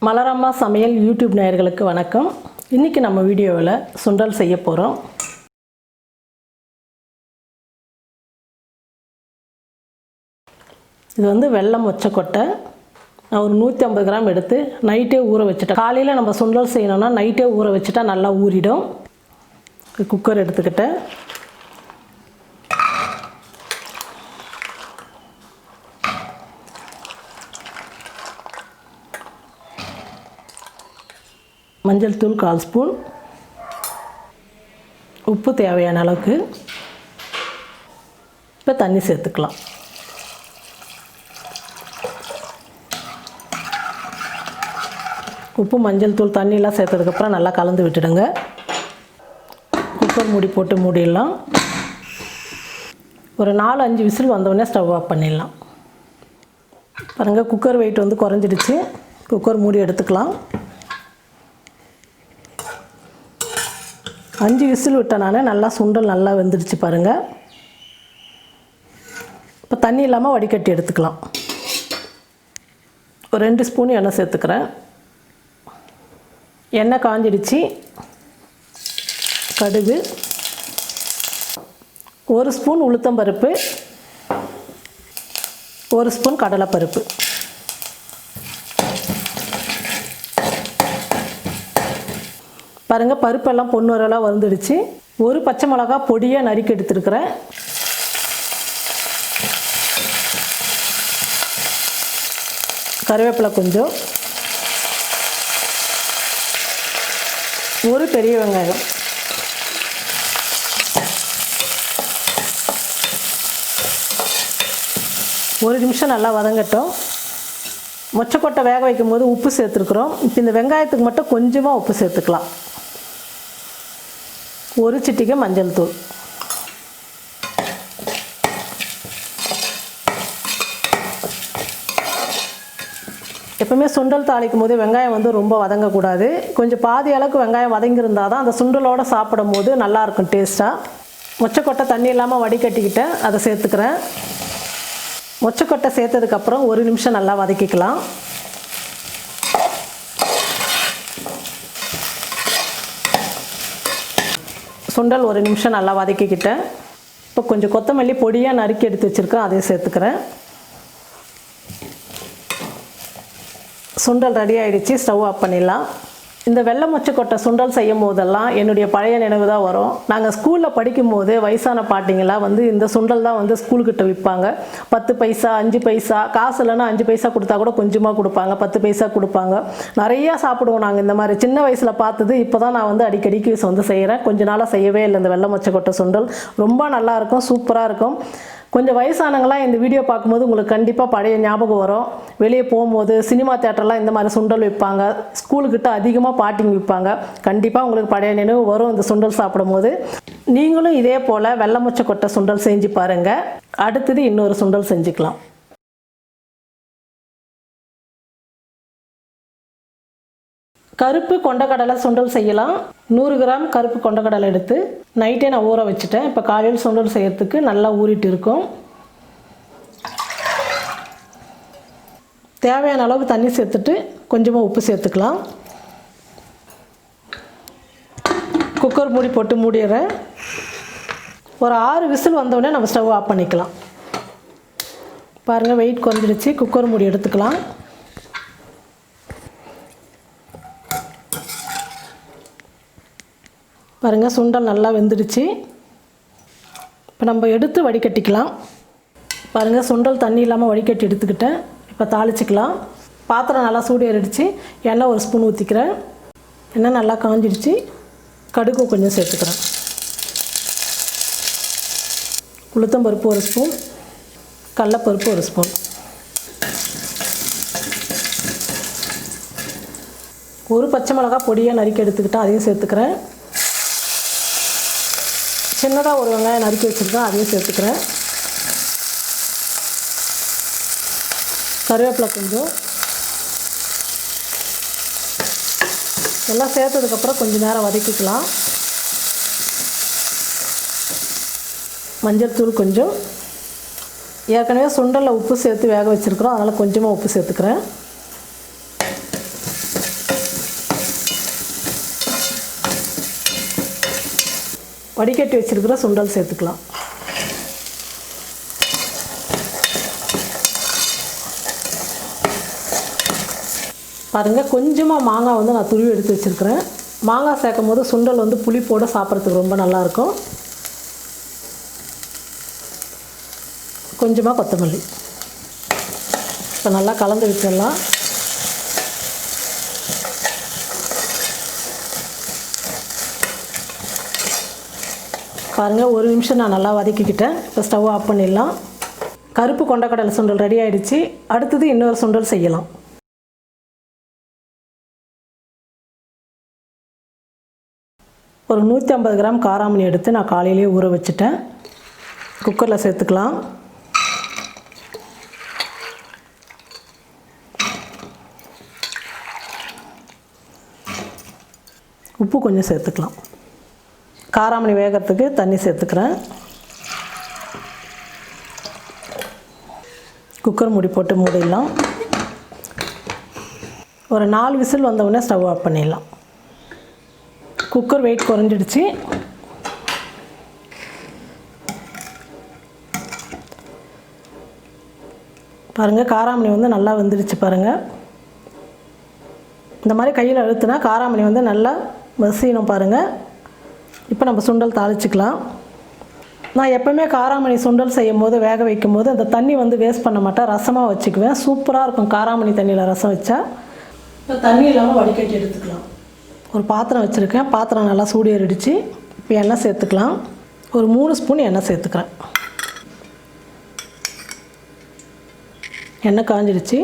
மலர் அம்மா சமையல் யூடியூப் நேயர்களுக்கு வணக்கம். இன்றைக்கி நம்ம வீடியோவில் சுண்டல் செய்ய போகிறோம். இது வந்து வெள்ளை மொச்சக்கொட்டை. நான் ஒரு 150 கிராம் எடுத்து நைட்டே ஊற வச்சுட்டேன். காலையில் நம்ம சுண்டல் செய்யணும்னா நைட்டே ஊற வச்சுட்டா நல்லா ஊறிடும். குக்கர் எடுத்துக்கிட்டேன். மஞ்சள் தூள் 1/4 ஸ்பூன், உப்பு தேவையான அளவுக்கு. இப்போ தண்ணி சேர்த்துக்கலாம். உப்பு மஞ்சள் தூள் தண்ணியெலாம் சேர்த்ததுக்கப்புறம் நல்லா கலந்து விட்டுடுங்க. குக்கர் மூடி போட்டு மூடிடலாம். ஒரு 4-5 விசில் வந்தோடனே ஸ்டவ் ஆஃப் பண்ணிடலாம். பாருங்கள், குக்கர் வெயிட் வந்து குறைஞ்சிடுச்சு. குக்கர் மூடி எடுத்துக்கலாம். 5 விசில் விட்டனால நல்லா சுண்டல் நல்லா வெந்துடுச்சு பாருங்கள். இப்போ தண்ணி இல்லாமல் வடிகட்டி எடுத்துக்கலாம். ஒரு 2 ஸ்பூன் எண்ணெய் சேர்த்துக்கிறேன். எண்ணெய் காஞ்சிடுச்சு. கடுகு, 1 ஸ்பூன் உளுத்தம்பருப்பு, 1 ஸ்பூன் கடலைப்பருப்பு. பாருங்கள், பருப்பெல்லாம் பொன்னுரெல்லாம் வந்துடுச்சு. ஒரு பச்சை மிளகா பொடியாக நறுக்கி எடுத்துருக்கிறேன். கருவேப்பிலை கொஞ்சம், ஒரு பெரிய வெங்காயம். ஒரு நிமிஷம் நல்லா வதங்கட்டும். மொச்சக்கொட்டை வேக வைக்கும் போது உப்பு சேர்த்துருக்குறோம். இப்போ இந்த வெங்காயத்துக்கு மட்டும் கொஞ்சமாக உப்பு சேர்த்துக்கலாம். ஒரு சிட்டிகை மஞ்சள் தூள். எப்பவுமே சுண்டல் தாளிக்கும் போது வெங்காயம் வந்து ரொம்ப வதங்கக்கூடாது. கொஞ்சம் பாதி அளவுக்கு வெங்காயம் வதங்கியிருந்தால் தான் அந்த சுண்டலோடு சாப்பிடும் போது நல்லாயிருக்கும் டேஸ்ட்டாக. மொச்சக்கொட்டை தண்ணி இல்லாமல் வடிகட்டிக்கிட்டேன், அதை சேர்த்துக்கிறேன். மொச்சக்கொட்டை சேர்த்ததுக்கப்புறம் 1 நிமிஷம் நல்லா வதக்கிக்கலாம். சுண்டல் 1 நிமிஷம் நல்லா வதக்கிக்கிட்டேன். இப்போ கொஞ்சம் கொத்தமல்லி பொடியாக நறுக்கி எடுத்து வச்சுருக்கேன், அதையும் சேர்த்துக்கிறேன். சுண்டல் ரெடி ஆகிடுச்சு. ஸ்டவ் ஆஃப் பண்ணிடலாம். இந்த வெள்ளை மொச்சக்கொட்டை சுண்டல் செய்யும் போதெல்லாம் என்னுடைய பழைய நினைவு தான் வரும். நாங்கள் ஸ்கூலில் படிக்கும் போது வயசான பாட்டிங்களாம் வந்து இந்த சுண்டல் தான் வந்து ஸ்கூல்கிட்ட விற்பாங்க. 10 பைசா 5 பைசா, காசு இல்லைன்னா 5 பைசா கொடுத்தா கூட கொஞ்சமாக கொடுப்பாங்க, 10 பைசா கொடுப்பாங்க. நிறையா சாப்பிடுவோம் நாங்கள். இந்த மாதிரி சின்ன வயசில் பார்த்தது இப்போ தான் நான் வந்து அடிக்கடிக்கு வந்து செய்கிறேன். கொஞ்ச நாளாக செய்யவே இல்லை. இந்த வெள்ளை மொச்சக்கொட்டை சுண்டல் ரொம்ப நல்லாயிருக்கும், சூப்பராக இருக்கும். கொஞ்சம் வயசானவங்களாம் இந்த வீடியோ பார்க்கும்போது உங்களுக்கு கண்டிப்பாக பழைய ஞாபகம் வரும். வெளியே போகும்போது சினிமா தேட்டர்லாம் இந்த மாதிரி சுண்டல் விற்பாங்க. ஸ்கூலுக்கிட்ட அதிகமாக பாட்டிங்க விற்பாங்க. கண்டிப்பாக உங்களுக்கு பழைய நினைவு வரும் இந்த சுண்டல் சாப்பிடும் போது. நீங்களும் இதே போல் வெள்ளை மொச்சக்கொட்டை சுண்டல் செஞ்சு பாருங்கள். அடுத்தது இன்னொரு சுண்டல் செஞ்சுக்கலாம். கருப்பு கொண்டக்கடலை சுண்டல் செய்யலாம். 100 கிராம் கருப்பு கொண்டக்கடலை எடுத்து நைட்டே நான் ஊற வச்சுட்டேன். இப்போ காலையில் சுண்டல் செய்யறதுக்கு நல்லா ஊறிட்டு இருக்கும். தேவையான அளவு தண்ணி சேர்த்துட்டு கொஞ்சமாக உப்பு சேர்த்துக்கலாம். குக்கர் மூடி போட்டு மூடிடுறேன். ஒரு 6 விசில் வந்தோடனே நம்ம ஸ்டவ் ஆஃப் பண்ணிக்கலாம். பாருங்கள், வெயிட் குறைஞ்சிடுச்சு. குக்கர் மூடி எடுத்துக்கலாம். பாருங்கள், சுண்டல் நல்லா வெந்துடுச்சு. இப்போ நம்ம எடுத்து வடிகட்டிக்கலாம். பாருங்கள், சுண்டல் தண்ணி இல்லாமல் வடிகட்டி எடுத்துக்கிட்டேன். இப்போ தாளிச்சிக்கலாம். பாத்திரம் நல்லா சூடு ஏறிடுச்சு. எண்ணெய் 1 ஸ்பூன் ஊற்றிக்கிறேன். எண்ணெய் நல்லா காஞ்சிடுச்சு. கடுகு கொஞ்சம் சேர்த்துக்கிறேன். உளுத்தம்பருப்பு 1 ஸ்பூன், கடலைப்பருப்பு 1 ஸ்பூன், ஒரு பச்சை மிளகா பொடியாக நறுக்கி எடுத்துக்கிட்டேன், அதையும் சேர்த்துக்கிறேன். சின்னதாக ஒரு வெங்காயம் நறுக்கி வச்சுருக்கேன், அதையும் சேர்த்துக்கிறேன். கருவேப்பிலை கொஞ்சம். எல்லாம் சேர்த்ததுக்கப்புறம் கொஞ்சம் நேரம் வதக்கிக்கலாம். மஞ்சள் தூள் கொஞ்சம். ஏற்கனவே சுண்டலில் உப்பு சேர்த்து வேக வச்சுருக்குறோம், அதனால் கொஞ்சமாக உப்பு சேர்த்துக்கிறேன். வடிகட்டி வச்சுருக்கிற சுண்டல் சேர்த்துக்கலாம். பாருங்கள், கொஞ்சமாக மாங்காய் வந்து நான் துருவி எடுத்து வச்சுருக்கிறேன். மாங்காய் சேர்க்கும் போது சுண்டல் வந்து புளிப்போடு சாப்பிட்றதுக்கு ரொம்ப நல்லாயிருக்கும். கொஞ்சமாக கொத்தமல்லி இப்போ நல்லா கலந்து விட்டுடலாம். பாருங்கள், ஒரு நிமிஷம் நான் நல்லா வதக்கிக்கிட்டேன். இப்போ ஸ்டவ் ஆஃப் பண்ணிடலாம். கருப்பு கொண்டக்கடலை சுண்டல் ரெடி ஆகிடுச்சு. அடுத்தது இன்னொரு சுண்டல் செய்யலாம். ஒரு 150 கிராம் காராமணி எடுத்து நான் காலையிலேயே ஊற வச்சுட்டேன். குக்கரில் சேர்த்துக்கலாம். உப்பு கொஞ்சம் சேர்த்துக்கலாம். காராமணி வேகிறதுக்கு தண்ணி சேர்த்துக்கிறேன். குக்கர் மூடி போட்டு மூடிடலாம். ஒரு 4 விசில் வந்தவுடனே ஸ்டவ் ஆஃப் பண்ணிடலாம். குக்கர் வெயிட் குறைஞ்சிடுச்சு. பாருங்கள், காராமணி வந்து நல்லா வெந்துடுச்சு. பாருங்கள், இந்த மாதிரி கையில் அழுத்துனா காராமணி வந்து நல்லா மசியணும். பாருங்கள், இப்போ நம்ம சுண்டல் தாளிச்சிக்கலாம். நான் எப்போவுமே காராமணி சுண்டல் செய்யும் போது வேக வைக்கும் போது அந்த தண்ணி வந்து வேஸ்ட் பண்ண மாட்டேன், ரசமாக வச்சுக்குவேன். சூப்பராக இருக்கும் காராமணி தண்ணியில் ரசம் வச்சா. இப்போ தண்ணி இல்லாமல் வடிகட்டி எடுத்துக்கலாம். ஒரு பாத்திரம் வச்சுருக்கேன். பாத்திரம் நல்லா சூடு ஏறிடுச்சு. இப்போ எண்ணெய் சேர்த்துக்கலாம். ஒரு 3 ஸ்பூன் எண்ணெய் சேர்த்துக்கிறேன். எண்ணெய் காஞ்சிடுச்சு.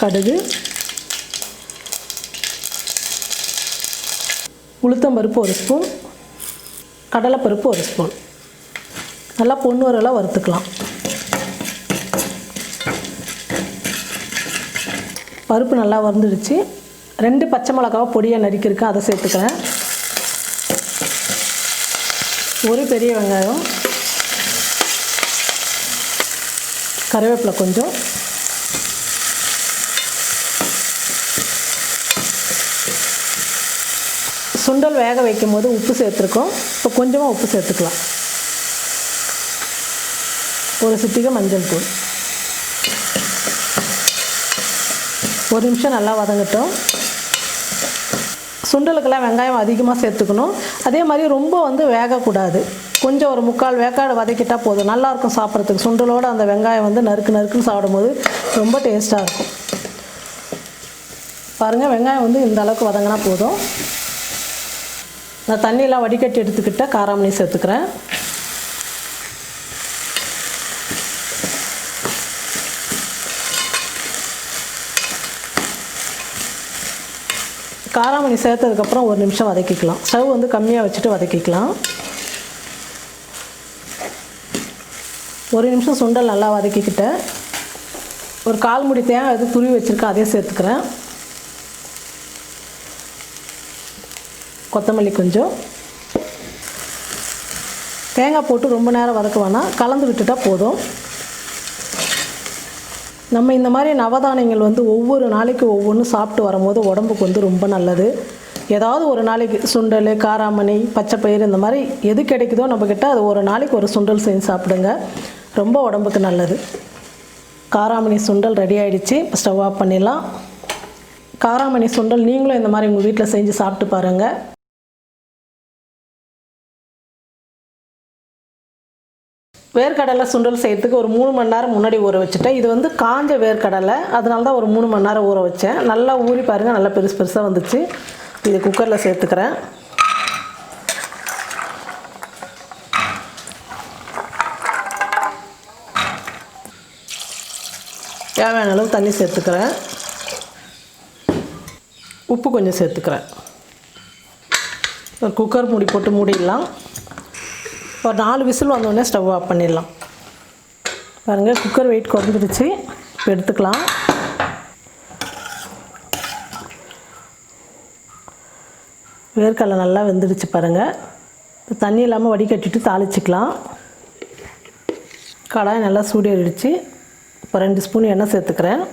கடுகு, உளுத்தம்பருப்பு 1 ஸ்பூன், கடலைப்பருப்பு 1 ஸ்பூன் நல்லா பொண்ணு வரலாம் வறுத்துக்கலாம். பருப்பு நல்லா வறுந்துடுச்சு. 2 பச்சை மிளகாவை பொடியாக நறுக்கியிருக்கேன், அதை சேர்த்துக்கிறேன். ஒரு பெரிய வெங்காயம், கருவேப்பிலை கொஞ்சம், சுண்டல் வேக வைக்கும் போது உப்பு சேர்த்துருக்கோம். இப்போ கொஞ்சமாக உப்பு சேர்த்துக்கலாம். ஒரு சிட்டிகை மஞ்சள் தூள். ஒரு நிமிஷம் நல்லா வதங்கட்டும். சுண்டலுக்கெல்லாம் வெங்காயம் அதிகமாக சேர்த்துக்கணும். அதே மாதிரி ரொம்ப வந்து வேகக்கூடாது. கொஞ்சம் ஒரு 3/4 வேக்காடு வதக்கிட்டால் போதும். நல்லாயிருக்கும் சாப்பிட்றதுக்கு. சுண்டலோடு அந்த வெங்காயம் வந்து நறுக்கு நறுக்குன்னு சாப்பிடும்போது ரொம்ப டேஸ்ட்டாக இருக்கும். பாருங்கள், வெங்காயம் வந்து இந்த அளவுக்கு வதங்கினா போதும். நான் தண்ணியெலாம் வடிகட்டி எடுத்துக்கிட்ட காராமணி சேர்த்துக்கிறேன். காராமணி சேர்த்ததுக்கப்புறம் ஒரு நிமிஷம் வதக்கிக்கலாம். ஸ்டவ் வந்து கம்மியாக வச்சுட்டு வதக்கிக்கலாம். ஒரு நிமிஷம் சுண்டல் நல்லா வதக்கிக்கிட்டேன். ஒரு 1/4 மூடி தேங்காய் எது துருவி வச்சுருக்கேன், அதையும் சேர்த்துக்கிறேன். கொத்தமல்லி கொஞ்சம். தேங்காய் போட்டு ரொம்ப நேரம் வதக்க வேணாம், கலந்து விட்டுட்டால் போதும். நம்ம இந்த மாதிரி நவதானியங்கள் வந்து ஒவ்வொரு நாளைக்கு ஒவ்வொன்று சாப்பிட்டு வரும்போது உடம்புக்கு வந்து ரொம்ப நல்லது. ஏதாவது ஒரு நாளைக்கு சுண்டல், காராமணி, பச்சைப்பயிறு இந்த மாதிரி எது கிடைக்குதோ நம்மக்கிட்ட அது ஒரு நாளைக்கு ஒரு சுண்டல் செஞ்சு சாப்பிடுங்க. ரொம்ப உடம்புக்கு நல்லது. காராமணி சுண்டல் ரெடி ஆகிடுச்சு. இப்போ ஸ்டவ் ஆஃப் பண்ணிடலாம். காராமணி சுண்டல் நீங்களும் இந்த மாதிரி உங்கள் வீட்டில் செஞ்சு சாப்பிட்டு பாருங்கள். வேர்க்கடலை சுண்டல் செய்கிறதுக்கு ஒரு 3 மணி நேரம் முன்னாடி ஊற வச்சுட்டேன். இது வந்து காஞ்ச வேர்க்கடலை, அதனால தான் ஒரு 3 மணி நேரம் ஊற வச்சேன். நல்லா ஊறி பாருங்கள், நல்லா பெருசு பெருசாக வந்துச்சு. இது குக்கரில் சேர்த்துக்கிறேன். தேவையான அளவு தண்ணி சேர்த்துக்கிறேன். உப்பு கொஞ்சம் சேர்த்துக்கிறேன். ஒரு குக்கர் மூடி போட்டு மூடிடலாம். ஒரு 4 விசில் வந்தோடனே ஸ்டவ் ஆஃப் பண்ணிடலாம். பாருங்கள், குக்கர் வெயிட் குறைஞ்சிடுச்சு. இப்போ எடுத்துக்கலாம். வேர்க்கடலை நல்லா வெந்துடுச்சு பாருங்கள். இப்போ தண்ணி இல்லாமல் வடிகட்டிட்டு தாளிச்சிக்கலாம். கடாய் நல்லா சூடேறிடுச்சு. இப்போ 2 ஸ்பூன் எண்ணெய் சேர்த்துக்கிறேன்.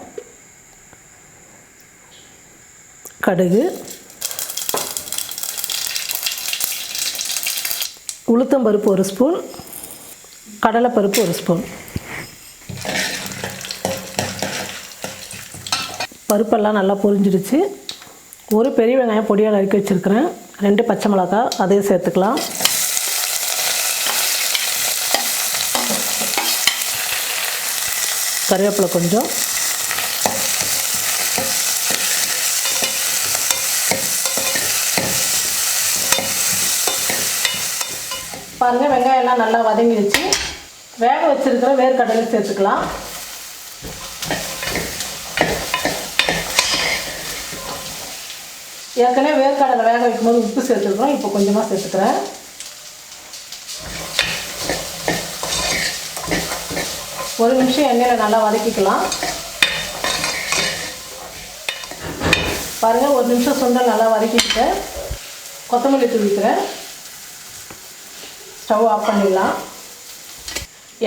கடுகு, உளுத்தம்பருப்பு 1 ஸ்பூன், கடலைப்பருப்பு 1 ஸ்பூன். பருப்பெல்லாம் நல்லா பொரிஞ்சிடுச்சு. ஒரு பெரிய வெங்காயம் பொடியாக நறுக்கி வச்சுருக்கிறேன். 2 பச்சை மிளகாய் அதையும் சேர்த்துக்கலாம். கருவேப்பிலை கொஞ்சம். பாருங்கள், வெங்காயம் எல்லாம் நல்லா வதங்கிடுச்சு. வேக வச்சுருக்கிற வேர்க்கடலை சேர்த்துக்கலாம். ஏற்கனவே வேர்க்கடலை வேக வைக்கும்போது உப்பு சேர்த்துக்கிறோம். இப்போ கொஞ்சமாக சேர்த்துக்கிறேன். ஒரு நிமிஷம் எண்ணெயில் நல்லா வதக்கிக்கலாம். பாருங்கள், ஒரு நிமிஷம் சுண்டல் நல்லா வதக்கிக்கிட்டேன். கொத்தமல்லி தூவிக்கிறேன். ஸ்டவ் ஆஃப் பண்ணிடலாம்.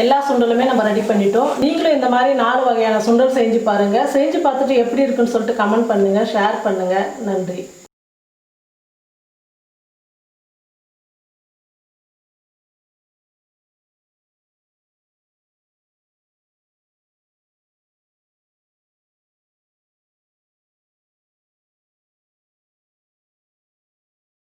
எல்லா சுண்டலுமே நம்ம ரெடி பண்ணிட்டோம். நீங்களும் இந்த மாதிரி 4 வகையான சுண்டல் செஞ்சு பாருங்கள். செஞ்சு பார்த்துட்டு எப்படி இருக்குன்னு சொல்லிட்டு கமெண்ட் பண்ணுங்கள், ஷேர் பண்ணுங்கள். நன்றி.